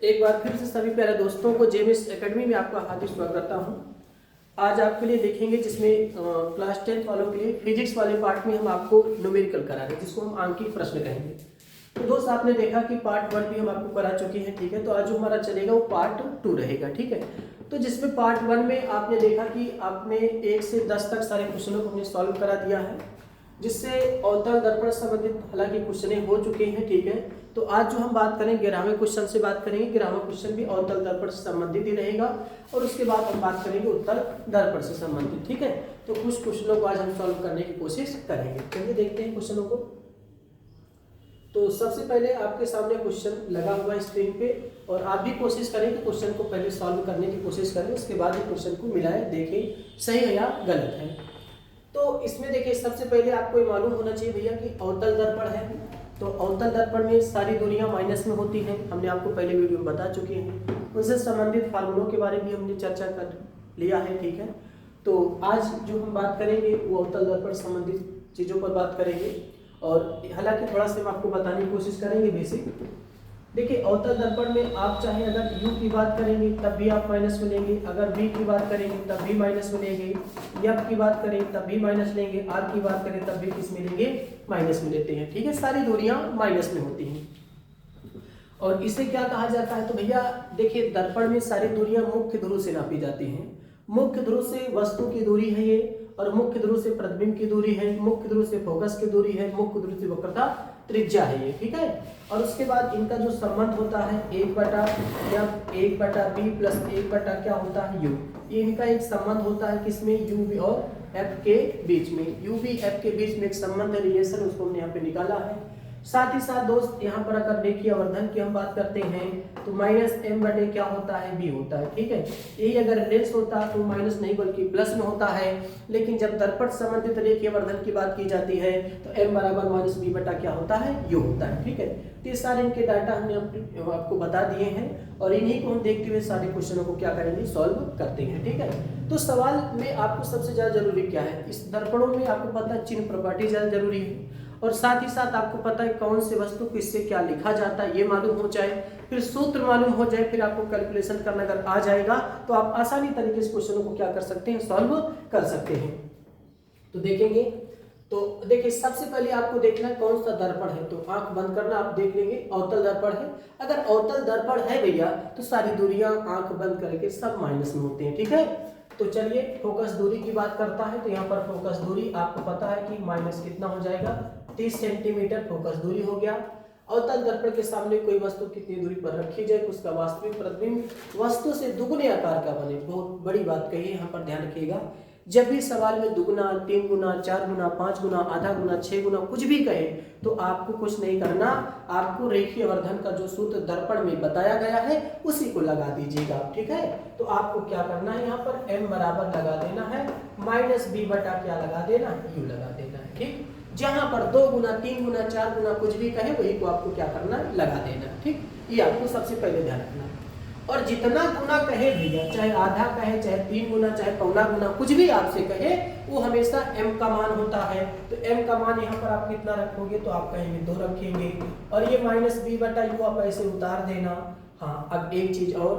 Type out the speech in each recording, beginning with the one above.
एक बार फिर से सभी प्यारे दोस्तों को जेएमएस एकेडमी में आपका हार्दिक स्वागत करता हूं। आज आपके लिए देखेंगे जिसमें क्लास 10 वालों के लिए फिजिक्स वाले पार्ट में हम आपको न्यूमेरिकल करा रहे हैं, जिसको हम आंकिक प्रश्न कहेंगे। तो दोस्त आपने देखा कि पार्ट 1 भी हम आपको करा चुके हैं, ठीक है। तो आज जो हमारा चलेगा वो पार्ट 2 रहेगा, ठीक है। तो जिसमें पार्ट 1 में आपने देखा कि आपने 1 से 10 तक सारे क्वेश्चनों को हमने सॉल्व करा दिया है, जिससे अवतल दर्पण संबंधित हालांकि क्वेश्चन हो चुके हैं, ठीक है। तो आज जो हम बात करेंगे 11वें क्वेश्चन से बात करेंगे। 11वां क्वेश्चन भी अवतल दर्पण से संबंधित ही रहेगा और उसके बाद हम बात करेंगे उत्तल दर्पण से संबंधित, ठीक है। तो कुछ क्वेश्चनों को आज हम सॉल्व करने की कोशिश करेंगे। चलिए देखते हैं क्वेश्चनों को। तो सबसे पहले आपके सामने क्वेश्चन लगा हुआ है स्क्रीन पे, और आप भी कोशिश करें कि क्वेश्चन को पहले सॉल्व करने की कोशिश करें, उसके बाद ही क्वेश्चन को मिलाएं, देखें सही है या गलत है। तो इसमें देखिए सबसे पहले आपको ये मालूम होना चाहिए भैया कि अवतल दर्पण है। तो अवतल दर्पण में सारी दूरियां माइनस में होती हैं, हमने आपको पहले वीडियो में बता चुके हैं। उनसे संबंधित फार्मूलों के बारे में हमने चर्चा कर लिया है, ठीक है। तो आज जो हम बात करेंगे वो अवतल दर्पण संबंधित चीज़ों पर बात करेंगे, और हालांकि थोड़ा सा हम आपको बताने की कोशिश करेंगे बेसिक। देखिए अवतल दर्पण में आप चाहे अगर u की बात करेंगे तब भी आप माइनस में लेंगे, अगर v की बात करेंगे तब भी माइनस में लेंगे, f की बात करें तब भी माइनस लेंगे, r की बात करें तब भी किस में लेंगे, माइनस में लेते हैं, ठीक है। सारी दूरियां माइनस में होती हैं। और इसे क्या कहा जाता है, तो भैया देखिए दर्पण में सारी दूरियां मुख्य ध्रुव से नापी जाती हैं। मुख्य ध्रुव से वस्तु की दूरी है ये, और मुख्य ध्रुव से प्रतिबिंब की दूरी है, मुख्य ध्रुव से फोकस की दूरी है, मुख्य ध्रुव से वक्रता त्रिज्या है ये, ठीक है। और उसके बाद इनका जो संबंध होता है 1/f 1/b प्लस 1/ क्या होता है u, ये इनका एक संबंध होता है किसमें, u और f के बीच में। u भी f के बीच में एक संबंध है, रिलेशन, उसको हमने यहाँ पे निकाला है। साथ ही साथ दोस्त यहाँ पर अगर रेखीय आवर्धन की हम बात करते हैं तो -m/a क्या होता है, b होता है, ठीक है। यही अगर लेंस होता तो माइनस नहीं बल्कि प्लस में होता है, लेकिन जब दर्पण संबंधित रेखीय आवर्धन की बात की जाती है तो m बराबर -b/ क्या होता है, u होता है, ठीक है। तो ये सारे इनके डाटा हमने आपको बता दिए हैं, और इन्हीं को हम देखते हुए सारे क्वेश्चनों को क्या करेंगे, सॉल्व करते हैं, ठीक है। तो सवाल में आपको सबसे ज्यादा जरूरी क्या है, इस दर्पणों में आपको पता है चिन्ह प्रॉपर्टी ज्यादा जरूरी है, और साथ ही साथ आपको पता है कौन से वस्तु को इससे क्या लिखा जाता है ये मालूम हो जाए, फिर सूत्र मालूम हो जाए, फिर आपको कैलकुलेशन करना अगर आ जाएगा तो आप आसानी तरीके से क्वेश्चनों को क्या कर सकते हैं, सॉल्व कर सकते हैं। तो देखेंगे, तो देखिए सबसे पहले आपको देखना है कौन सा दर्पण है, तो आंख बंद करना, आप देख लेंगे अवतल दर्पण है। अगर अवतल दर्पण है भैया तो सारी दूरियां आंख बंद करके सब माइनस में होते हैं, ठीक है। तो चलिए फोकस दूरी की बात करता है, तो यहाँ पर फोकस दूरी आपको पता है कि माइनस कितना हो जाएगा, 30 सेंटीमीटर फोकस दूरी हो गया। अवतल दर्पण के सामने कोई वस्तु कितनी दूरी पर रखी जाए, उसका वास्तविक प्रतिबिंब वस्तु से दुगने आकार का बने। बहुत बड़ी बात कही है, यहाँ पर ध्यान रखिएगा। जब भी सवाल में दुगना, 3 गुना, 4 गुना, 5 गुना, आधा गुना, 6 गुना कुछ भी कहे तो आपको कुछ नहीं करना, आपको रेखीय आवर्धन का जो सूत्र दर्पण में बताया गया है उसी को लगा दीजिएगा, ठीक है। तो आपको क्या करना है, यहाँ पर m बराबर लगा देना है, -b/ क्या लगा देना, u लगा देना है, ठीक। जहां पर 2 गुना, 3 गुना, 4 गुना कुछ भी कहे वही को आपको क्या करना है, लगा देना, ठीक। ये आपको सबसे पहले ध्यान रखना। और जितना गुना कहे भैया, चाहे आधा कहे, चाहे 3 गुना, चाहे पौना गुना, कुछ भी आपसे कहे वो हमेशा m का मान होता है। तो m का मान यहाँ पर आप कितना रखोगे, तो आप कहेंगे 2 रखेंगे, और ये -b/u आप ऐसे उतार देना। हाँ, अब एक चीज और,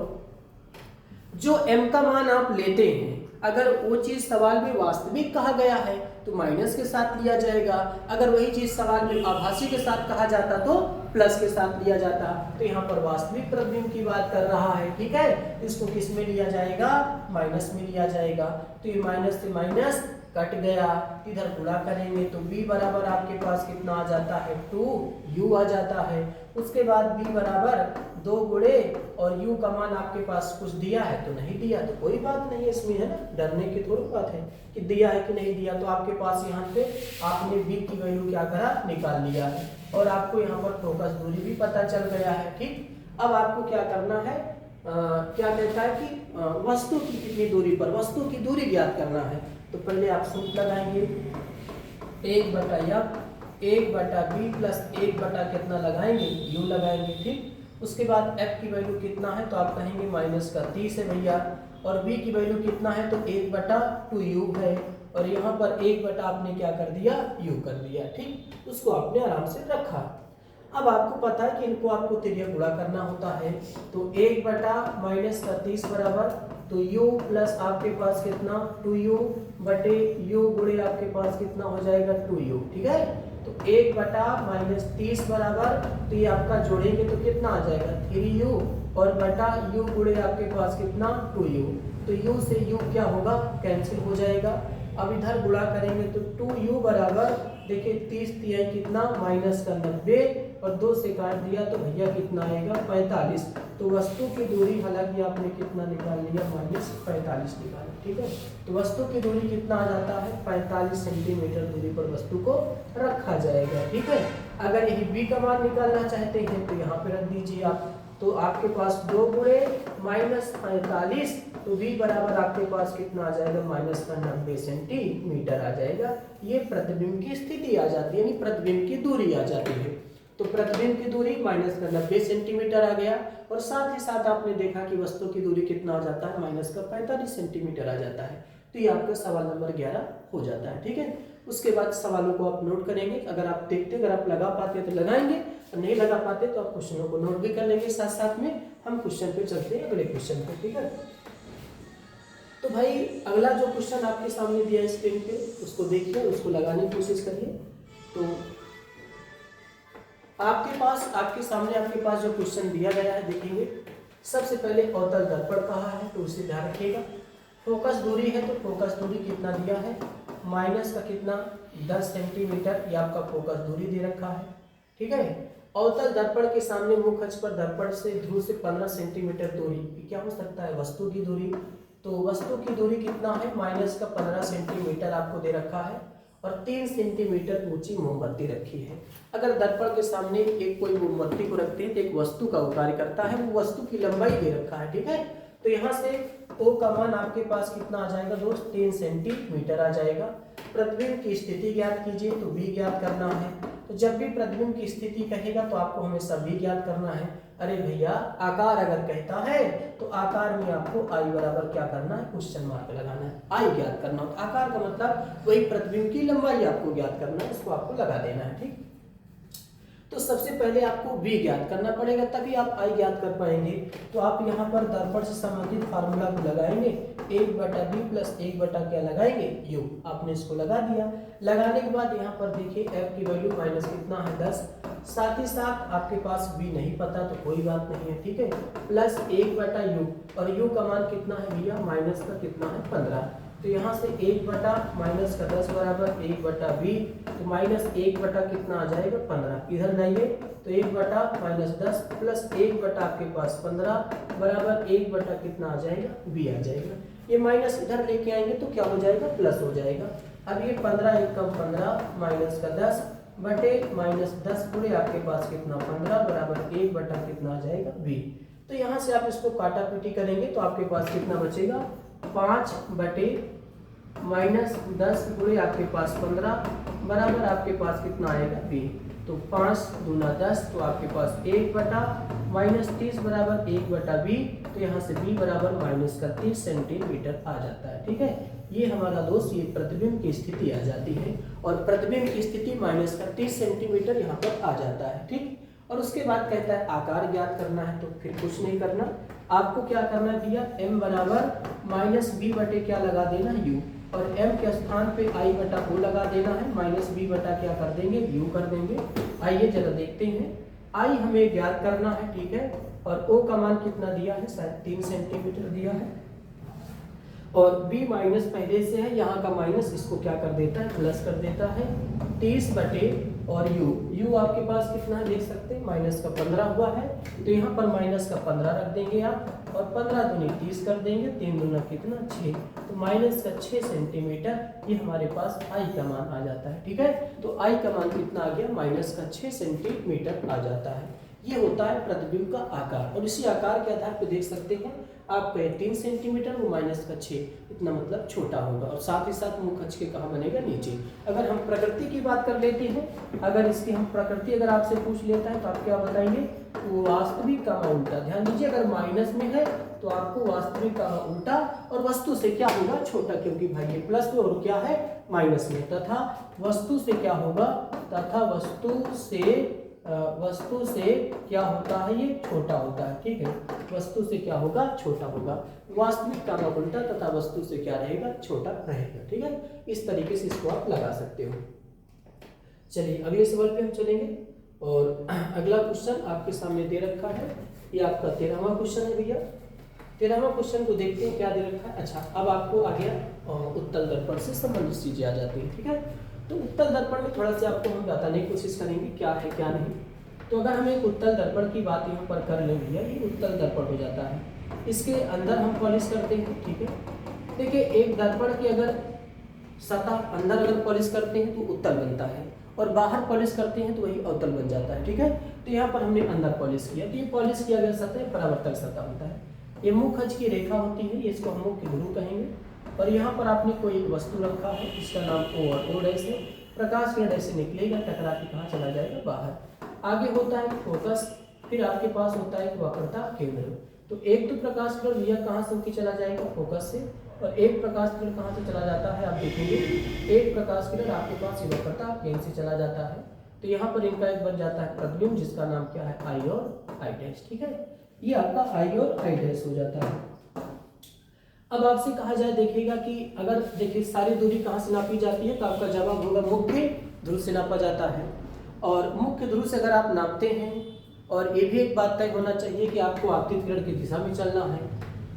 जो m का मान आप लेते हैं अगर वो चीज सवाल में वास्तविक कहा गया है तो माइनस के साथ लिया जाएगा, अगर वही चीज सवाल में आभासी के साथ कहा जाता तो प्लस के साथ लिया जाता। तो यहाँ पर वास्तविक प्रतिबिंब की बात कर रहा है, ठीक है। इसको किस में लिया जाएगा, माइनस में लिया जाएगा। तो ये माइनस से माइनस कट गया, इधर गुणा करेंगे तो b बराबर आपके पास कितना आ जाता है, 2u आ जाता है। उसके बाद b बराबर 2 गुणे, और u का मान आपके पास कुछ दिया है तो नहीं दिया तो कोई बात नहीं है इसमें, है ना, डरने की थोड़ी बात है कि दिया है कि नहीं दिया। तो आपके पास यहाँ पे आपने b की वैल्यू क्या करा, निकाल लिया है, और आपको यहाँ पर फोकस दूरी भी पता चल गया है, ठीक। अब आपको क्या करना है, क्या कहता है कि वस्तु की कितनी दूरी पर वस्तु की दूरी ज्ञात करना है। तो पहले आप सूत्र लगाएंगे 1/f 1/b प्लस 1/ कितना लगाएंगे, u लगाएंगे, ठीक। उसके बाद f की वैल्यू कितना है, तो आप कहेंगे -30 है भैया, और b की वैल्यू कितना है, तो 1/2u है, और यहाँ पर 1/ आपने क्या कर दिया, u कर दिया, ठीक। उसको आपने आराम से रखा। अब आपको पता है कि इनको आपको त्रिज्या गुणा करना होता है, तो 1 बटा माइनस का 30 बराबर, तो u प्लस आपके पास कितना 2u बटे u गुणे आपके पास कितना हो जाएगा 2u, ठीक है। तो 1 बटा माइनस 30 बराबर, तो ये आपका जोड़ेंगे तो कितना आ जाएगा 3u और बटा u गुणे आपके पास कितना 2u, तो u से u क्या होगा कैंसिल हो जाएगा। अब इधर गुणा करेंगे तो 2u बराबर, देखिए 30 तिहाई कितना माइनस का 90 और 2 से काट दिया तो भैया कितना आएगा 45। तो वस्तु की दूरी हालांकि आपने कितना निकाल लिया माइनस 45 निकाला, ठीक है। तो वस्तु की दूरी कितना आ जाता है 45 सेंटीमीटर दूरी पर वस्तु को रखा जाएगा, ठीक है। अगर यही b का मान निकालना चाहते हैं तो यहाँ पे रख दीजिए आप, तो आपके पास 2 गुणे माइनस 45, तो v बराबर आपके पास कितना आ जाएगा माइनस का 90 सेंटीमीटर आ जाएगा। ये प्रतिबिंब की स्थिति आ जाती है, यानी प्रतिबिंब की दूरी आ जाती है। तो प्रतिबिंब की दूरी माइनस का 90 सेंटीमीटर आ गया, और साथ ही साथ आपने देखा कि वस्तु की दूरी कितना आ जाता है माइनस का 45 सेंटीमीटर आ जाता है। तो ये आपका सवाल नंबर 11 हो जाता है, ठीक है। उसके बाद सवालों को आप नोट करेंगे, अगर आप देखते अगर आप लगा पाते तो लगाएंगे, और नहीं लगा पाते तो आप क्वेश्चनों को नोट भी कर लेंगे। साथ साथ में हम क्वेश्चन पे चलते हैं अगले क्वेश्चन पे, ठीक है। तो भाई अगला जो क्वेश्चन आपके सामने दिया है स्क्रीन पे, उसको देखिए, उसको लगाने की कोशिश करिए। तो आपके सामने आपके पास जो क्वेश्चन दिया गया है देखेंगे। सबसे पहले अवतल दर्पण कहा है, तो उसे ध्यान रखिएगा। फोकस दूरी है, तो फोकस दूरी कितना दिया है माइनस का कितना 10 सेंटीमीटर, ये आपका फोकस दूरी दे रखा है, ठीक है। अवतल दर्पण के सामने मुख्य अक्ष पर दर्पण से ध्रुव से 15 सेंटीमीटर दूरी, क्या हो सकता है वस्तु की दूरी। तो वस्तु की दूरी कितना है माइनस का 15 सेंटीमीटर आपको दे रखा है, और 3 सेंटीमीटर ऊंची मोमबत्ती रखी है। अगर दर्पण के सामने एक कोई मोमबत्ती को रखते हैं तो एक वस्तु का वो कार्य करता है, वो वस्तु की लंबाई दे रखा है, ठीक है। तो यहाँ से O का मान आपके पास कितना आ जाएगा दोस्त 3 सेंटीमीटर आ जाएगा। प्रतिबिंब की स्थिति ज्ञात कीजिए, तो B ज्ञात करना है। तो जब भी प्रतिबिंब की स्थिति कहेगा तो आपको हमेशा B ज्ञात करना है। अरे भैया आकार अगर कहता है तो आकार में आपको I बराबर क्या करना है क्वेश्चन मार्क लगाना है, I ज्ञात करना है। आकार का मतलब वही प्रतिबिंब की लंबाई आपको ज्ञात करना है, इसको आपको लगा देना है, ठीक। तो सबसे पहले आपको V ज्ञात करना पड़ेगा, तभी आप I ज्ञात कर पाएंगे। तो आप यहाँ पर दर्पण से संबंधित फार्मूला को लगाएंगे, 1/b प्लस 1 क्या लगाएंगे u, आपने इसको लगा दिया। लगाने के बाद यहाँ पर देखिए f की वैल्यू माइनस कितना है 10, साथ ही साथ आपके पास b नहीं पता तो कोई बात नहीं है, ठीक है, प्लस 1/u, और u का मान कितना है भैया माइनस का कितना है 15। तो यहाँ से 1 माइनस का 10 बराबर 1/b, तो माइनस 1 कितना आ जाएगा 15, इधर लाइए तो 1 माइनस 10 प्लस 1 आपके पास 15 बराबर 1 कितना आ जाएगा b आ जाएगा। ये माइनस इधर लेके आएंगे तो क्या हो जाएगा प्लस हो जाएगा। अब ये 15 1 कम 15 माइनस का 10 बटे माइनस 10 पूरे आपके पास कितना 15 बराबर 1 कितना आ जाएगा b। तो यहाँ से आप इसको काटा पीटी करेंगे तो आपके पास कितना बचेगा 5 बटे माइनस 10 पूरे आपके पास 15 बराबर आपके पास कितना आएगा b। तो 5 दूना 10, तो आपके पास 1 माइनस 30 बराबर 1/b, तो यहाँ से b बराबर माइनस का 30 सेंटीमीटर आ जाता है, ठीक है। ये हमारा दोस्त ये प्रतिबिंब की स्थिति आ जाती है, और प्रतिबिंब की स्थिति माइनस का 30 सेंटीमीटर यहाँ पर आ जाता है, ठीक। और उसके बाद कहता है आकार ज्ञात करना है, तो फिर कुछ नहीं करना, आपको क्या करना है भैया m बराबर माइनस b बटे क्या लगा देना u, और m के स्थान पे I बटा o लगा देना है, माइनस b बटा क्या कर देंगे u कर देंगे। आइए जरा देखते हैं, I हमें ज्ञात करना है, ठीक है, और o का मान कितना दिया है शायद 3 सेंटीमीटर दिया है, और b माइनस पहले से है, यहाँ का माइनस इसको क्या कर देता है प्लस कर देता है 30 बटे, और u आपके पास कितना है देख सकते हैं माइनस का 15 हुआ है, तो यहाँ पर माइनस का 15 रख देंगे आप, और 15 दूनी 30 कर देंगे, 3 दूना कितना 6, तो माइनस का 6 सेंटीमीटर, ये हमारे पास I का मान आ जाता है, ठीक है। तो I का मान कितना आ गया माइनस का 6 सेंटीमीटर आ जाता है। ये होता है प्रतिबिंब का आकार, और इसी आकार के आधार पर देख सकते हैं आपका 3 सेंटीमीटर, वो माइनस का 6, इतना मतलब छोटा होगा, और साथ ही साथ मुख अक्ष के कहाँ बनेगा नीचे। अगर हम प्रकृति की बात कर लेते हैं, अगर इसकी हम प्रकृति अगर आपसे पूछ लेता है तो आप क्या बताएंगे, तो वास्तविक का उल्टा। ध्यान दीजिए अगर माइनस में है तो आपको वास्तविक का उल्टा, और वस्तु से क्या होगा छोटा, क्योंकि भाई ये प्लस में और क्या है माइनस में, तथा वस्तु से क्या होगा, तथा वस्तु से वस्तु से क्या होता है, ये छोटा होता है, ठीक है। वस्तु से क्या होगा, छोटा होगा। वास्तविक का उल्टा तथा वस्तु से क्या रहेगा, छोटा रहेगा, ठीक है। इस तरीके से इसको आप लगा सकते हो। चलिए अगले सवाल पे हम चलेंगे और अगला क्वेश्चन आपके सामने दे रखा है, ये आपका 13वां क्वेश्चन है भैया। 13वां क्वेश्चन को देखते हैं क्या दे रखा है। अच्छा, अब आपको आ गया उत्तल दर्पण से संबंधित चीजें आ जाती हैं, ठीक है। तो उत्तल दर्पण में थोड़ा सा आपको हम बताने की कोशिश करेंगे क्या है क्या नहीं। तो अगर हम एक उत्तल दर्पण की बात यहाँ पर कर लें भैया, ये उत्तल दर्पण हो जाता है। इसके अंदर हम पॉलिश करते हैं, ठीक है। देखिए एक दर्पण की अगर सतह अंदर अगर पॉलिश करते हैं तो उत्तल बनता है और बाहर पॉलिश करते हैं तो वही अवतल बन जाता है, ठीक है। तो यहाँ पर हमने अंदर पॉलिश किया, तो ये पॉलिश किया गया सतह परावर्तक सतह होता है। ये मुख अक्ष की रेखा होती है, ये इसको हम मुख्य ध्रुव कहेंगे। और यहाँ पर आपने कोई एक वस्तु रखा है, इसका नाम O और O डैश है। प्रकाश किरण ऐसे निकलेगा, टकरा के कहाँ चला जाएगा, बाहर। आगे होता है फोकस, फिर आपके पास होता है वक्रता केंद्र। तो एक तो प्रकाश किरण भैया कहाँ से होकर चला जाएगा, फोकस से, और एक प्रकाश किरण कहाँ से चला जाता है, आप देखेंगे एक प्रकाश किरण आपके पास वक्रता केंद्र से चला जाता है। तो यहाँ पर इनका एक बन जाता है प्रतिबिंब, जिसका नाम क्या है, I और I डैश, ठीक है। ये आपका I और I डैश हो जाता है। अब आपसे कहा जाए देखिएगा कि अगर देखिए सारी दूरी कहाँ से नापी जाती है, तो आपका जवाब होगा मुख्य ध्रुव से नापा जाता है। और मुख्य ध्रुव से अगर आप नापते हैं, और ये भी एक बात तय होना चाहिए कि आपको आपतित किरण की दिशा में चलना है।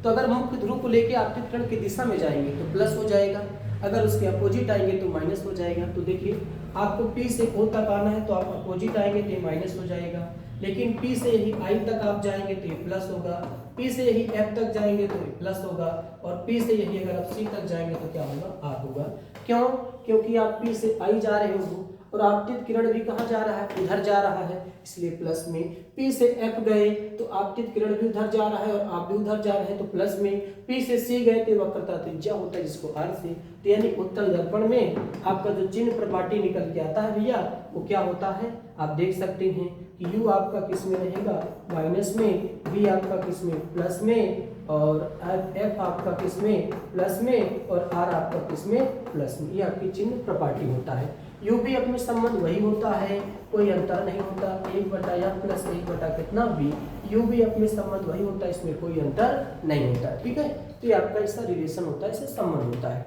तो अगर मुख्य ध्रुव को लेके आपतित किरण की दिशा में जाएंगे तो प्लस हो जाएगा, अगर उसके अपोजिट आएंगे तो माइनस हो जाएगा। तो देखिए आपको P से O तक आना है तो आप अपोजिट आएंगे तो ये माइनस हो जाएगा, लेकिन P से यही I तक आप जाएंगे तो ये प्लस होगा, P से यही F तक जाएंगे तो ये प्लस होगा, और P से यही अगर आप C तक जाएंगे तो क्या होगा, R होगा। क्यों? क्योंकि आप P से I जा रहे हो और आपतित किरण भी कहाँ जा रहा है, उधर जा रहा है, इसलिए प्लस में। P से F गए तो आपतित किरण भी उधर जा रहा है और आप भी उधर जा रहे हैं तो प्लस में। P से C गए तो वक्रता त्रिज्या होता है जिसको R से। तो यानी उत्तल दर्पण में आपका जो चिन्ह प्रपाटी निकल के आता है भैया, वो क्या होता है, आप देख सकते हैं कि U आपका किस में रहेगा, माइनस में, V आपका किस में, प्लस में, और F आपका किस में, प्लस में, और R आपका किस में, प्लस में। ये आपकी चिन्ह प्रपाटी होता है। U भी अपने संबंध वही होता है, कोई अंतर नहीं होता, 1/F प्लस 1 कितना B। U भी अपने संबंध वही होता है, इसमें कोई अंतर नहीं होता, ठीक है। तो ये आपका इसका रिलेशन होता है, इससे संबंध होता है।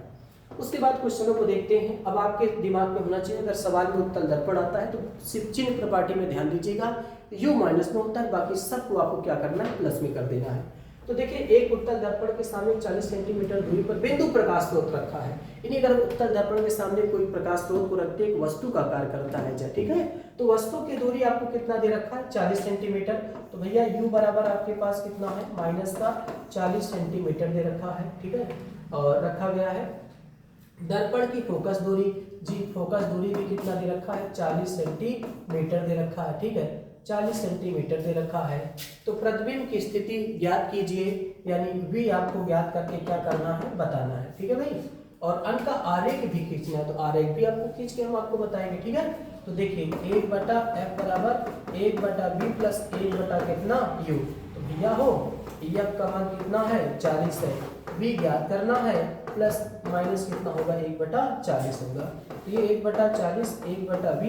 उसके बाद क्वेश्चनों को देखते हैं। अब आपके दिमाग में होना चाहिए, अगर सवाल में उत्तल दर्पण आता है तो सिर्फ चिन्ह प्रपाटी में ध्यान दीजिएगा, U माइनस में होता है, बाकी सबको आपको क्या करना है, प्लस में कर देना है। तो देखिए एक उत्तल दर्पण के सामने 40 सेंटीमीटर दूरी पर बिंदु प्रकाश स्रोत रखा है। यानी अगर उत्तल दर्पण के सामने कोई प्रकाश स्रोत को रखते एक वस्तु का कार्य करता है, ठीक है। तो वस्तु की दूरी आपको कितना दे रखा है, 40 सेंटीमीटर। तो भैया U बराबर आपके पास कितना है, माइनस का 40 सेंटीमीटर दे रखा है, ठीक है। और रखा गया है दर्पण की फोकस दूरी, जी फोकस दूरी भी कितना दे रखा है, 40 सेंटीमीटर दे रखा है, ठीक है, 40 सेंटीमीटर दे रखा है। तो प्रतिबिंब की स्थिति ज्ञात कीजिए, यानी V आपको ज्ञात करके क्या करना है, बताना है, ठीक है भाई। और अंक का आरेख भी खींचना है, तो आरेख भी आपको खींच के हम आपको बताएंगे, ठीक है। तो देखिए 1/F बराबर 1/B प्लस 1 कितना U। तो भैया हो F का मान कितना है, 40 है, V ज्ञात करना है, प्लस माइनस कितना होगा, 1/40 होगा। तो ये 1/40 1/B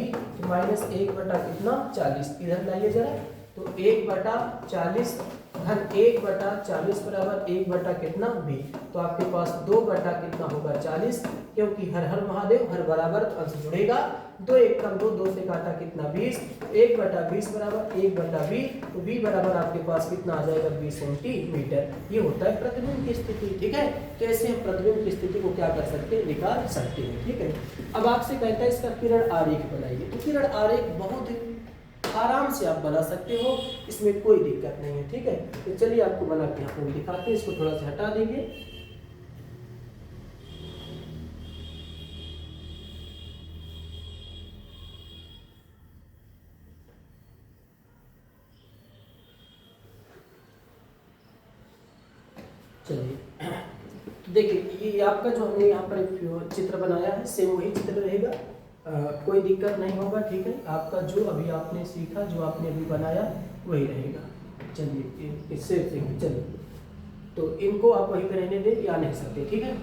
माइनस 1 कितना 40, इधर लाइए जरा। तो 1/40 घन 1/40 बराबर 1 कितना B। तो आपके पास 2 कितना होगा 40, क्योंकि हर हर महादेव, हर बराबर तो अंश जुड़ेगा, 2 1 कम 2, 2 से काटा कितना 20, 1/20 बराबर 1/B। तो B बराबर आपके पास कितना आ जाएगा, 20 सेंटीमीटर। ये होता है प्रतिबिंब की स्थिति, ठीक है। तो ऐसे हम प्रतिबिंब की स्थिति को क्या कर सकते हैं, निकाल सकते हैं, ठीक है। अब आपसे कहता है इसका किरण आरेख बनाइए। तो किरण आरेख बहुत ही आराम से आप बना सकते हो, इसमें कोई दिक्कत नहीं है, ठीक है। तो चलिए आपको बना के यहाँ पर दिखाते हैं, इसको थोड़ा सा हटा देंगे। चलिए तो देखिए ये आपका जो हमने यहाँ पर एक चित्र बनाया है, सेम वही चित्र रहेगा, कोई दिक्कत नहीं होगा, ठीक है। आपका जो अभी आपने सीखा, जो आपने अभी बनाया वही रहेगा। चलिए इससे चलिए, तो इनको आप वहीं पर रहने दें, या नहीं सकते, ठीक है।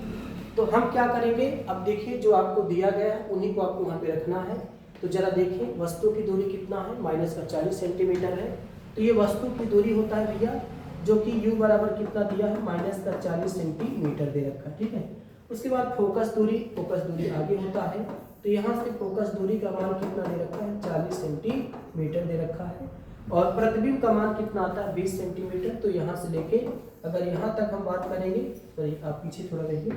तो हम क्या करेंगे, अब देखिए जो आपको दिया गया है उन्हीं को आपको वहाँ पे रखना है। तो जरा देखिए वस्तु की दूरी कितना है, माइनस का 40 सेंटीमीटर है। तो ये वस्तु की दूरी होता है भैया, जो कि u बराबर कितना दिया है, माइनस का 40 सेंटीमीटर दे रखा है, ठीक है। उसके बाद फोकस दूरी आगे होता है, तो यहाँ से फोकस दूरी का मान कितना दे रखा है, 40 सेंटीमीटर दे रखा है। और प्रतिबिंब का मान कितना आता है, 20 सेंटीमीटर। तो यहाँ से लेके अगर यहाँ तक हम बात करेंगे, सॉरी आप पीछे थोड़ा रहिए,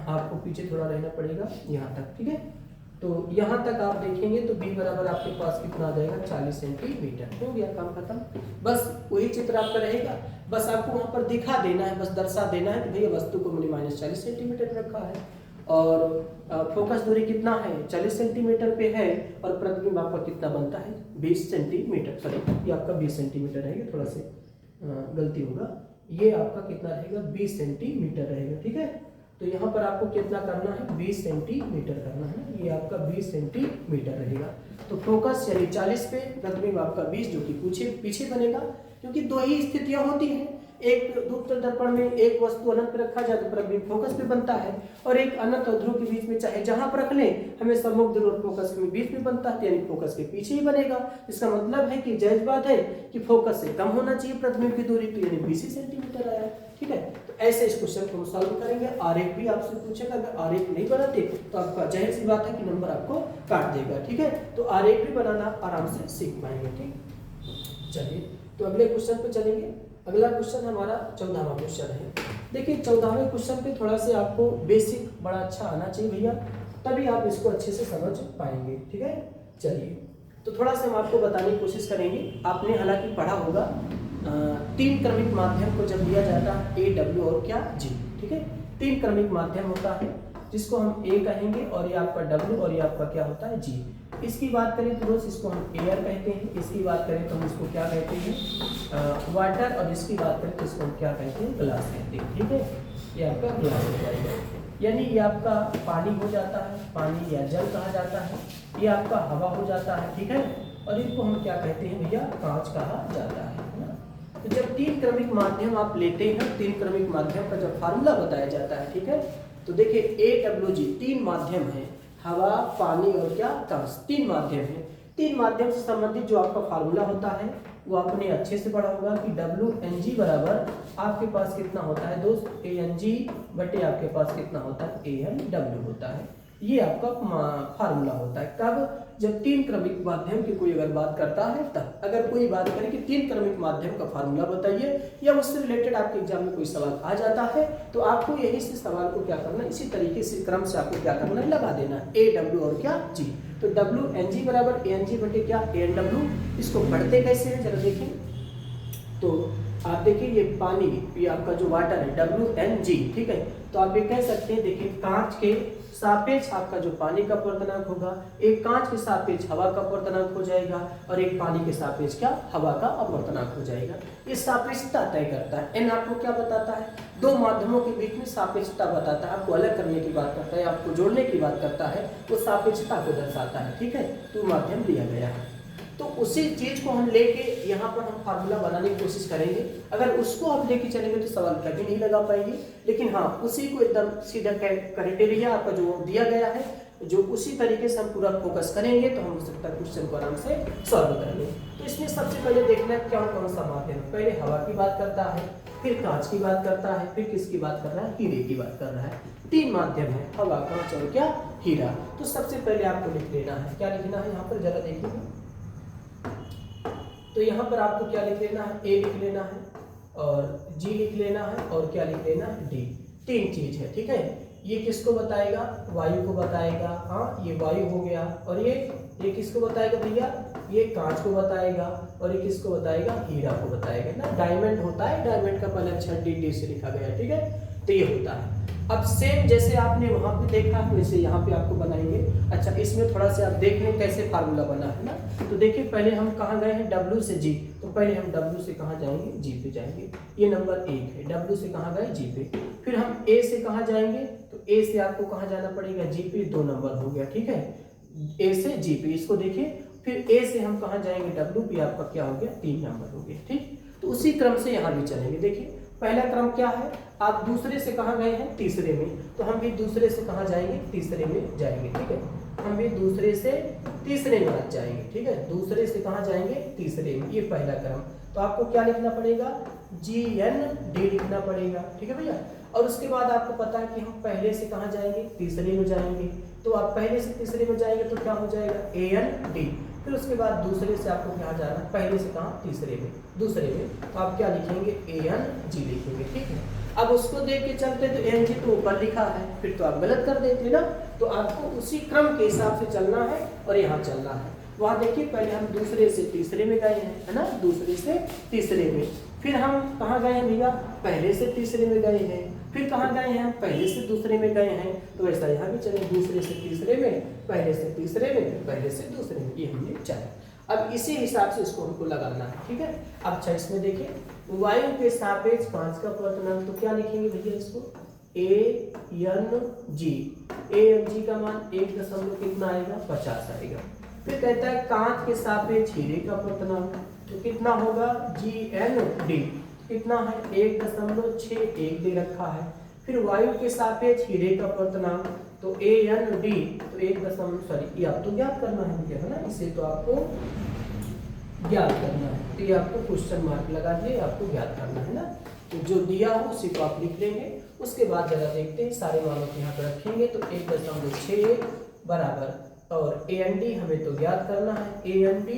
आपको पीछे थोड़ा रहना पड़ेगा यहाँ तक, ठीक है। तो यहाँ तक आप देखेंगे तो b बराबर आपके पास कितना आ जाएगा, 40 सेंटीमीटर। हो गया काम खत्म। बस वही चित्र आपका रहेगा, बस आपको वहाँ पर दिखा देना है, बस दर्शा देना है कि भैया वस्तु को मैंने माइनस 40 सेंटीमीटर रखा है और फोकस दूरी कितना है, 40 सेंटीमीटर पे है, और प्रतिबिंब आपका कितना बनता है, 20 सेंटीमीटर। सॉरी ये आपका 20 सेंटीमीटर रहेगा, थोड़ा से गलती होगा, ये आपका कितना रहेगा, 20 सेंटीमीटर रहेगा, ठीक है। तो यहाँ पर आपको कितना करना है, 20 सेंटीमीटर करना है, ये आपका 20 सेंटीमीटर रहेगा। तो फोकस यानी 40 पे, प्रतिबिंब आपका 20 जो कि पीछे बनेगा, क्योंकि दो ही स्थितियां होती हैं, एक उत्तल दर्पण में एक वस्तु अनंत पे रखा जाए तो प्रतिबिंब फोकस पे बनता है, और एक अनंत और ध्रुव के बीच में चाहे जहां पर रख लें, हमें सम्मुख ध्रुव और फोकस के बीच में बनता है, यानी फोकस के पीछे ही बनेगा। इसका मतलब है कि जायज बात है कि फोकस से कम होना चाहिए प्रतिबिंब की दूरी, तो यानी 20 सेंटीमीटर आया, ठीक है। तो ऐसे इस क्वेश्चन को हम सॉल्व करेंगे। आरेख भी आपसे पूछेगा, अगर आरेख नहीं बनाते तो आपका जाहिर सी बात है कि नंबर आपको काट देगा, ठीक है। तो आरेख भी बनाना आराम से सीख पाएंगे, ठीक। चलिए तो अगले क्वेश्चन पे चलेंगे। अगला क्वेश्चन हमारा 14वां क्वेश्चन है। देखिए 14वें क्वेश्चन पे थोड़ा से आपको बेसिक बड़ा अच्छा आना चाहिए भैया, तभी आप इसको अच्छे से समझ पाएंगे, ठीक है। चलिए तो थोड़ा सा हम आपको बताने की कोशिश करेंगे। आपने हालांकि पढ़ा होगा 3 क्रमिक माध्यम को जब दिया जाता है ए, डब्ल्यू और क्या, जी, ठीक है। 3 क्रमिक माध्यम होता है जिसको हम ए कहेंगे, और ये आपका डब्ल्यू और ये आपका क्या होता है, जी। इसकी बात करें तो दोस्त इसको हम एयर कहते हैं, इसकी बात करें तो हम इसको क्या कहते हैं, वाटर, और इसकी बात करें तो इसको हम क्या कहते हैं, ग्लास कहते हैं, ठीक है। ये आपका ग्लास हो जाएगा, यानी ये आपका पानी हो जाता है, पानी या जल कहा जाता है, ये आपका हवा हो जाता है, ठीक है। और इनको हम क्या कहते हैं भैया, कांच कहा जाता है ना। तो जब 3 क्रमिक माध्यम आप लेते हैं, 3 क्रमिक माध्यम का जब फार्मूला बताया जाता है, ठीक है। तो देखिए ए, डब्ल्यू, जी 3 माध्यम है, हवा, पानी और क्या, कांच, 3 माध्यम है। 3 माध्यम से संबंधित जो आपका फार्मूला होता है वो आपने अच्छे से पढ़ा होगा कि WNG बराबर आपके पास कितना होता है दोस्त, ANG बटे आपके पास कितना होता है, ANW होता है। ये आपका फार्मूला होता है कब, जब 3 क्रमिक माध्यम की कोई अगर बात करता है तब। अगर कोई बात करे कि 3 क्रमिक माध्यम का फार्मूला बताइए या उससे रिलेटेड आपके एग्जाम में कोई सवाल आ जाता है, तो आपको यही से सवाल को क्या करना है, इसी तरीके से क्रम से आपको क्या करना है, लगा देना ए, डब्ल्यू और क्या, जी। तो WNG बराबर ANG बटे क्या, ANW। इसको पढ़ते कैसे हैं जरा देखें। तो आप देखिए ये पानी, ये आपका जो वाटर है WNG, ठीक है। तो आप ये कह सकते हैं, देखिए कांच के सापेक्ष आपका जो पानी का अपवर्तनांक होगा, एक कांच के सापेक्ष हवा का अपवर्तनांक हो जाएगा, और एक पानी के सापेक्ष क्या, हवा का अपवर्तनांक हो जाएगा। ये सापेक्षता तय करता है। एन आपको क्या बताता है, 2 माध्यमों के बीच में सापेक्षता बताता है, आपको अलग करने की बात करता है, आपको जोड़ने की बात करता है, वो सापेक्षता को दर्शाता है, ठीक है। 2 माध्यम दिया गया है, तो उसी चीज को हम लेके यहाँ पर हम फार्मूला बनाने की कोशिश करेंगे। अगर उसको आप लेके चलेंगे तो सवाल कभी नहीं लगा पाएंगे, लेकिन हाँ उसी को एकदम सीधा क्राइटेरिया आपका जो दिया गया है, जो उसी तरीके से हम पूरा फोकस करेंगे तो हम हो सकता है क्वेश्चन को आराम से सॉल्व करेंगे। तो इसमें सबसे पहले देखना है क्या कौन सा माध्यम, पहले हवा की बात करता है, फिर कांच की बात करता है, फिर किसकी बात कर रहा है, हीरे की बात कर रहा है। 3 माध्यम है, हवा, कांच और क्या, हीरा। तो सबसे पहले आपको लिख लेना है, क्या लिखना है यहाँ पर जरा देखिए। तो यहाँ पर आपको क्या लिख लेना है, ए लिख लेना है, और जी लिख लेना है, और क्या लिख लेना है, डी। 3 चीज है, ठीक है। ये किसको बताएगा, वायु को बताएगा, हाँ ये वायु हो गया। और ये किसको बताएगा भैया, ये कांच को बताएगा, और ये किसको बताएगा, हीरा को बताएगा ना। डायमंड होता है, डायमंड का पहले अक्षर डी से लिखा गया, ठीक है। तो ये होता है। अब सेम जैसे आपने वहां पे देखा वैसे यहाँ पे आपको बनाएंगे। अच्छा इसमें थोड़ा सा आप देख लें कैसे फार्मूला बना है ना। तो देखिए पहले हम कहाँ गए हैं, W से G, तो पहले हम W से कहाँ जाएंगे, G पे जाएंगे। ये नंबर 1 है, W से कहाँ गए, G पे। फिर हम A से कहाँ जाएंगे, तो A से आपको कहाँ जाना पड़ेगा, G पे। 2 नंबर हो गया, ठीक है, A से G पे। इसको देखिए फिर A से हम कहाँ जाएंगे, W पे आपका क्या हो गया, 3 नंबर हो गया, ठीक। तो उसी क्रम से यहाँ भी चलेंगे। देखिए पहला क्रम क्या है, आप दूसरे से कहाँ गए हैं, तीसरे में, तो हम भी दूसरे से कहाँ जाएंगे, तीसरे में जाएंगे, ठीक है। हम भी दूसरे से तीसरे में आ जाएंगे, ठीक है, दूसरे से कहाँ जाएंगे, तीसरे में, ये पहला क्रम। तो आपको क्या लिखना पड़ेगा, GND लिखना पड़ेगा, ठीक है भैया। और उसके बाद आपको पता है कि हम पहले से कहाँ जाएंगे, तीसरे में जाएंगे। तो आप पहले से तीसरे में जाएंगे तो क्या हो जाएगा, AND। फिर उसके बाद दूसरे से आपको क्या जाना, पहले से कहाँ, तीसरे में, दूसरे में। तो आप क्या लिखेंगे, ANG लिखेंगे, ठीक है। अब उसको देख के चलते तो ANG तो ऊपर लिखा है, फिर तो आप गलत कर देते ना। तो आपको उसी क्रम के हिसाब से चलना है और यहाँ चलना है। वहाँ देखिए पहले हम दूसरे से तीसरे में गए हैं, है ना, दूसरे से तीसरे में। फिर हम कहाँ गए हैं भैया, पहले से तीसरे में गए हैं। फिर कहाँ गए हैं, पहले से दूसरे में गए हैं। तो ऐसा यहाँ भी चले, दूसरे से तीसरे में, पहले से तीसरे में, पहले से दूसरे में, ये हमने चला। अब इसी हिसाब से इसको हमको लगाना है, ठीक है। अब अच्छा इसमें देखिए, वायु के सापेक्ष 5 का अपवर्तनांक, तो क्या लिखेंगे भैया इसको, ANG। ANG का मान 1 दशमलव कितना आएगा, 50 आएगा। फिर कहता है कांच के सापेक्ष हीरे का अपवर्तनांक, तो कितना होगा, GND, कितना है, 1.61 दे रखा है। फिर वायु के सापेक्ष हीरे का अपवर्तनांक, तो AND, तो 1 ये आप तो ज्ञात करना है भैया, है ना, इसे तो आपको ज्ञात करना है। तो ये आपको क्वेश्चन मार्क लगा दिए, आपको ज्ञात करना है ना। तो जो दिया हो उसी को आप लिख लेंगे। उसके बाद जरा देखते हैं, सारे मानों को यहाँ पर रखेंगे। तो 1.61 बराबर, और AND हमें तो ज्ञात करना है, AND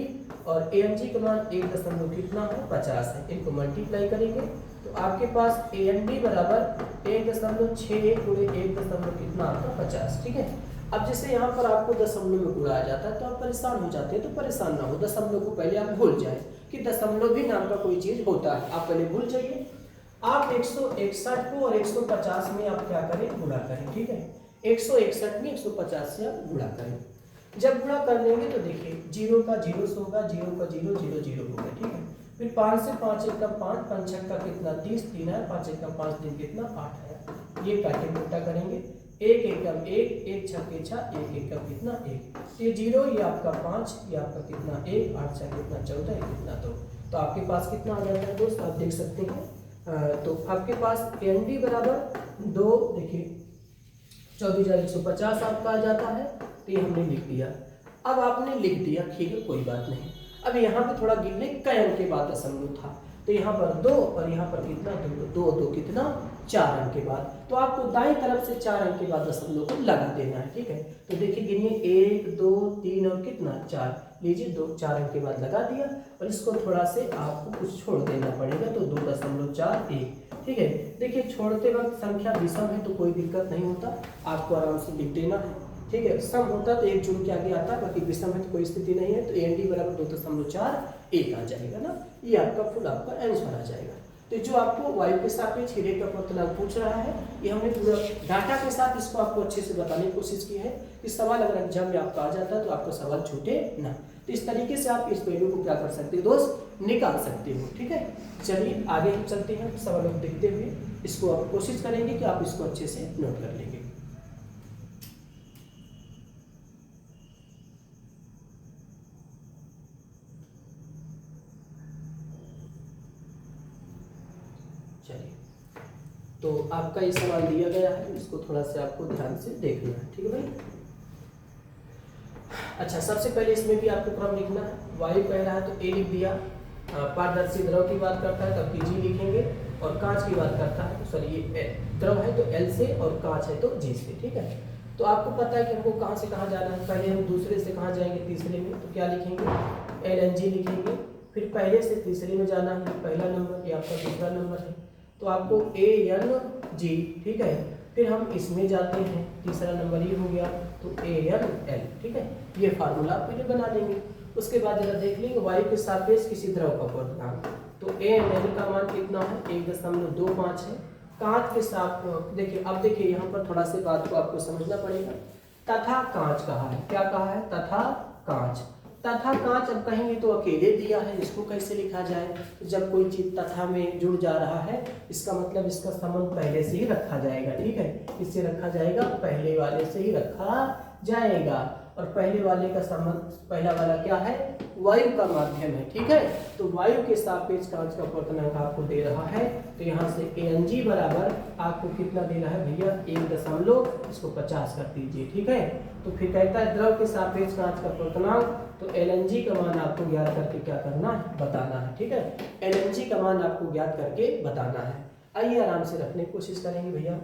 और ANG का मान 1 दशमलव कितना है, 50 है। इनको मल्टीप्लाई करेंगे तो आपके पास AND बराबर 1.61 गुणे 1 दशमलव कितना आपका 50, ठीक है। अब जैसे यहाँ पर आपको दशमलव में गुणा आ जाता है तो आप परेशान हो जाते हैं, तो परेशान ना हो, दशमलव को पहले आप भूल जाए कि दशमलव भी नाम का कोई चीज होता है, आप पहले भूल जाइए। आप 161 को और 150 में आप क्या करें, गुणा करें, ठीक है। 161 में 150 से आप गुणा करें। जब गुणा कर लेंगे तो देखिए 0 का 0 होगा, 0 का 0 0 0 होगा, ठीक है। फिर 5 से 5 एक का 5, 5 छक्का कितना 30, 3 है, 5 एक का 5 दिन कितना 8 है। ये काटे उल्टा करेंगे, 1 एकम 1, 1 छक्के 6, 1 एकम कितना 1। ये 0, ये आपका 5, ये आपका कितना 1, 8 छक्के कितना 14, ये कितना 2। तो आपके पास कितना आ जाता है दोस्त, आप देख सकते हैं। तो आपके पास AND बराबर 2, देखिए 24,150 आपका आ जाता है। तो ये हमने लिख दिया। अब आपने लिख दिया, ठीक है, कोई बात नहीं। अब यहाँ पे थोड़ा गिनने कई अंक के बाद दशमलव था, तो यहाँ पर 2 और यहाँ पर कितना 2 कितना 4 अंक के बाद। तो आपको दाएं तरफ से 4 अंक के बाद दशमलव को लगा देना है, ठीक है। तो देखिए गिनिए 1 2 3 और कितना 4, लीजिए 4 अंक के बाद लगा दिया। और इसको थोड़ा से आपको कुछ छोड़ देना पड़ेगा, तो 2.41, ठीक है। देखिए छोड़ते वक्त संख्या विषम है तो कोई दिक्कत नहीं होता, आपको आराम से लिख देना है, ठीक है। सम होता तो एक जुड़ के आगे आता है, बाकी विषम है तो कोई स्थिति नहीं है। तो AND बराबर 2.41 आ जाएगा ना, ये आपका फुल आपका आंसर आ जाएगा। तो जो आपको वायु के सापेक्ष हीरे का अपवर्तनांक पूछ रहा है, ये हमने पूरा डाटा के साथ इसको आपको अच्छे से बताने की कोशिश की है। इस सवाल अगर एग्जाम में आपका आ जाता है तो आपका सवाल छूटे ना। तो इस तरीके से आप इस वैल्यू को क्या कर सकते हो दोस्त, निकाल सकते हो, ठीक है। चलिए आगे हम चलते हैं, सवालों को देखते हुए इसको आप कोशिश करेंगे कि आप इसको अच्छे से नोट कर लेंगे। चलिए, तो आपका ये सवाल दिया गया है, इसको थोड़ा सा आपको ध्यान से देखना है, ठीक है भाई। अच्छा, सबसे पहले इसमें भी आपको क्रम लिखना है। वायु कह रहा है तो A लिख दिया, पारदर्शी द्रव की बात करता है तो आपकी G लिखेंगे, और कांच की बात करता है तो सॉरी ये द्रव है तो L से और कांच है तो G से, ठीक है। तो आपको पता है कि हमको कहाँ से कहाँ जाना है। पहले हम दूसरे से कहाँ जाएंगे, तीसरे में, तो क्या लिखेंगे, LNG लिखेंगे। फिर पहले से तीसरे में जाना है, पहला नंबर, ये आपका दूसरा नंबर है, तो आपको ANG, ठीक है। फिर हम इसमें जाते हैं, तीसरा नंबर ये हो गया, तो ANL, ठीक है। ये फार्मूला पहले बना लेंगे। उसके बाद जरा देख लेंगे वायु के सापेक्ष किसी द्रव का अपवर्तनांक, तो ANL का मान कितना है, 1.25 है। कांच के साथ देखिए, अब देखिए यहाँ पर थोड़ा सी बात को आपको समझना पड़ेगा। तथा कांच कहा है, क्या कहा है, तथा कांच। तथा कांच अब कहेंगे तो अकेले दिया है, इसको कैसे लिखा जाए। जब कोई चीज तथा में जुड़ जा रहा है, इसका मतलब इसका संबंध पहले से ही रखा जाएगा, ठीक है। इससे रखा जाएगा, पहले वाले से ही रखा जाएगा। और पहले वाले का संबंध, पहला वाला क्या है, वायु का माध्यम है, ठीक है। तो वायु के सापेक्ष कांच का अपवर्तनांक आपको दे रहा है, तो यहाँ से Ang बराबर आपको कितना दे रहा है भैया, 1.50 कर दीजिए, ठीक है। तो फिर कहता है द्रव के सापेक्ष कांच का अपवर्तनांक, तो Lng का मान आपको ज्ञात करके क्या करना है, बताना है, ठीक है। Lng का मान आपको ज्ञात करके बताना है। आइए आराम से रखने की कोशिश करेंगे भैया।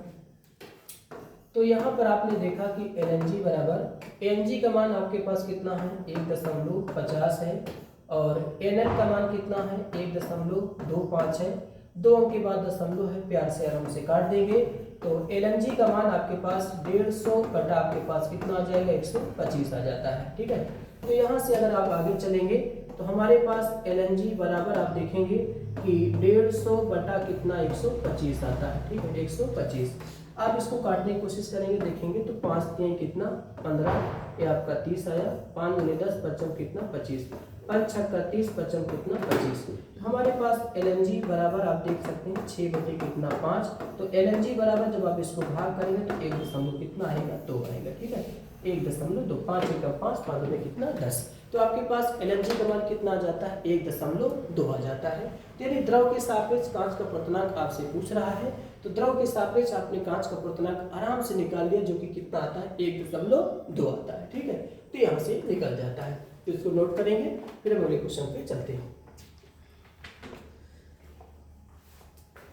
तो यहाँ पर आपने देखा कि Lng बराबर, Ang का मान आपके पास कितना है, 1.50 है, और Nl का मान कितना है, 1.25 है, 2 अंक के बाद दशमलव है, प्यार से आराम से काट देंगे। तो Lng का मान आपके पास 150 बटा आपके पास कितना आ जाएगा, 125 आ जाता है, ठीक है। तो यहाँ से अगर आप आगे चलेंगे तो हमारे पास Lng बराबर आप देखेंगे कि 150 बटा कितना 125 आता है, ठीक है, 125। आप इसको काटने की कोशिश करेंगे, देखेंगे तो 5 3 कितना 15, ये आपका 30 आया, 5 × 10 55 कितना 25, 5 6 30 55 कितना 25। हमारे पास Lng बराबर आप देख सकते हैं 6 बटे कितना 5। तो Lng बराबर जब आप इसको भाग करेंगे तो 1 दशमलव कितना आएगा, 2 आएगा, ठीक है, 1.2, 5 × 5 5 में कितना 10। तो आपके पास Lng का मान कितना आ जाता है, 1.2 आ जाता है। यानी द्रव के सापेक्ष कांच का अपवर्तनांक आपसे पूछ रहा है, तो द्रव के सापेक्ष आपने कांच का अपवर्तनांक आराम से निकाल लिया, जो कि कितना आता है, 1.2 आता है, ठीक है। तो यहाँ से निकल जाता है, तो इसको नोट करेंगे, फिर हम अगले क्वेश्चन पे चलते हैं।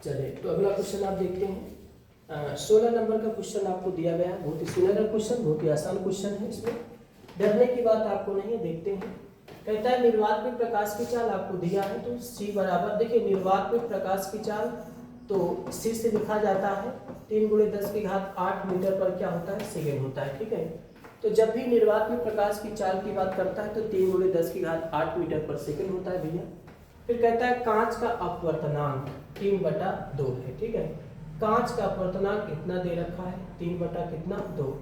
चलिए, तो अगला क्वेश्चन आप देखते हैं। 16 नंबर का क्वेश्चन आपको दिया गया, बहुत ही सुनहरा क्वेश्चन, बहुत ही आसान क्वेश्चन है, इसमें डरने की बात आपको नहीं है। देखते हैं, कहता है निर्वात में प्रकाश की चाल आपको दिया है, तो C बराबर, देखिए निर्वात में प्रकाश की चाल तो C से लिखा जाता है 3 × 10⁸ मीटर पर क्या होता है, सेकेंड होता है, ठीक है। तो जब भी निर्वात में प्रकाश की चाल की बात करता है तो 3 × 10⁸ मीटर पर सेकेंड होता है भैया। फिर कहता है कांच का अपवर्तनांक 3/2 है, ठीक है। कांच का अपवर्तनांक कितना दे रखा है, 3/2।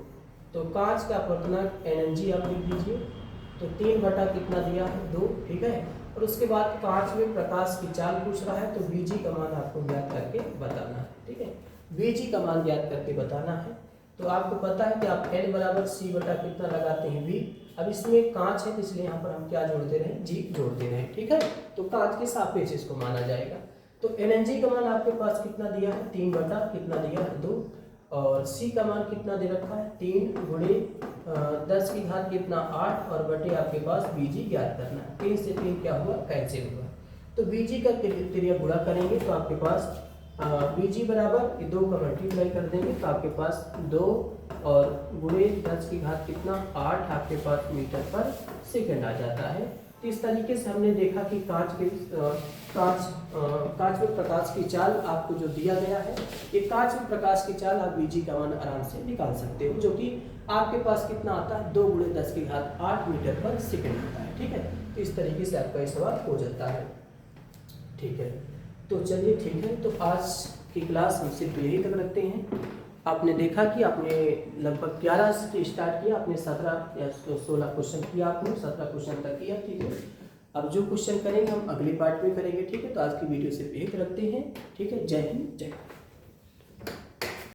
तो कांच का अपवर्तनांक Ng आप लिख दीजिए, तो 3 बटा कितना दिया है, 2, ठीक है। और उसके बाद कांच में प्रकाश की चाल पूछ रहा है, तो Vg का मान आपको ज्ञात करके बताना है, ठीक है। Vg का मान ज्ञात करके बताना है। तो आपको पता है कि आप N बराबर C बटा कितना लगाते हैं, V। अब इसमें कांच है तो इसलिए यहाँ पर हम क्या जोड़ दे रहे हैं, G जोड़ दे रहे हैं, ठीक है। तो कांच के सापेक्ष इसको माना जाएगा। तो Lng का मान आपके पास कितना दिया है, 3 बटा कितना दिया है, 2, और C का मान कितना दे रखा है, 3 × 10⁻⁸ कितना 8, और बटे आपके पास Vg ज्ञात करना है। 3 से 3 क्या हुआ, कैंसिल हुआ। तो Vg का त्रिज्या गुणा करेंगे तो आपके पास Vg बराबर 2 का मल्टीप्लाई कर देंगे तो आपके पास 2 और गुणे 10⁻⁸ कितना 8 आपके पास मीटर पर सेकंड आ जाता है। तो इस तरीके से हमने देखा कि कांच में प्रकाश की चाल आपको जो दिया गया है, ये कांच में प्रकाश की चाल आप Vg का मान आराम से निकाल सकते हो, जो कि आपके पास कितना आता है, 2 × 10⁸ मीटर पर सेकंड आता है, ठीक है। तो इस तरीके से आपका ये सवाल हो जाता है, ठीक है। तो चलिए ठीक है, तो आज की क्लास हम सिर्फ यही तक रखते हैं। आपने देखा कि आपने लगभग 11 से स्टार्ट किया, आपने 17 या 16 क्वेश्चन किया, आपने 17 क्वेश्चन तक किया, ठीक है। अब जो क्वेश्चन करेंगे हम अगले पार्ट में करेंगे, ठीक है। तो आज की वीडियो सिर्फ यही तक रखते हैं, ठीक है। जय हिंद, जय भारत।